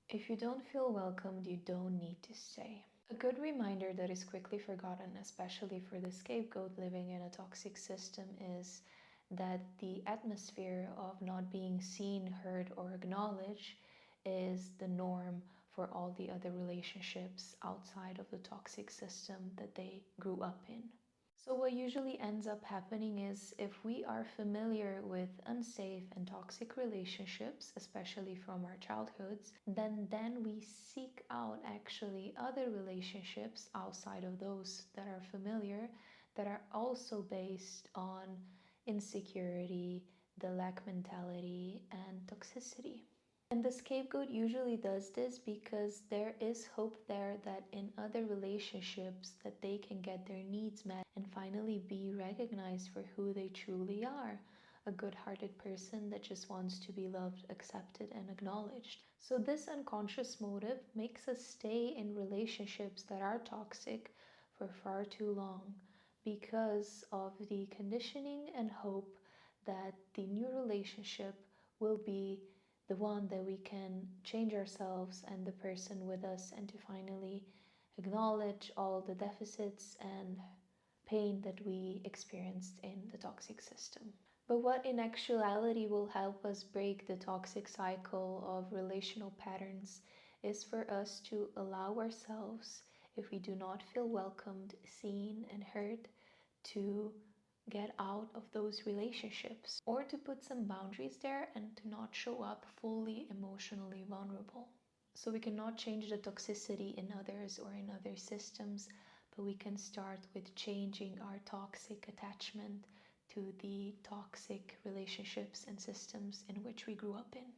If you don't feel welcomed, you don't need to stay. A good reminder that is quickly forgotten, especially for the scapegoat living in a toxic system, is that the atmosphere of not being seen, heard, or acknowledged is the norm for all the other relationships outside of the toxic system that they grew up in. So, what usually ends up happening is if we are familiar with unsafe and toxic relationships, especially from our childhoods, then we seek out actually other relationships outside of those that are familiar that are also based on insecurity, the lack mentality, and toxicity. And the scapegoat usually does this because there is hope there that in other relationships that they can get their needs met and finally be recognized for who they truly are, a good-hearted person that just wants to be loved, accepted, and acknowledged. So this unconscious motive makes us stay in relationships that are toxic for far too long because of the conditioning and hope that the new relationship will be the one that we can change ourselves and the person with us, and to finally acknowledge all the deficits and pain that we experienced in the toxic system. But what in actuality will help us break the toxic cycle of relational patterns is for us to allow ourselves, if we do not feel welcomed, seen, and heard, to get out of those relationships or to put some boundaries there and to not show up fully emotionally vulnerable. So we cannot change the toxicity in others or in other systems, but we can start with changing our toxic attachment to the toxic relationships and systems in which we grew up in.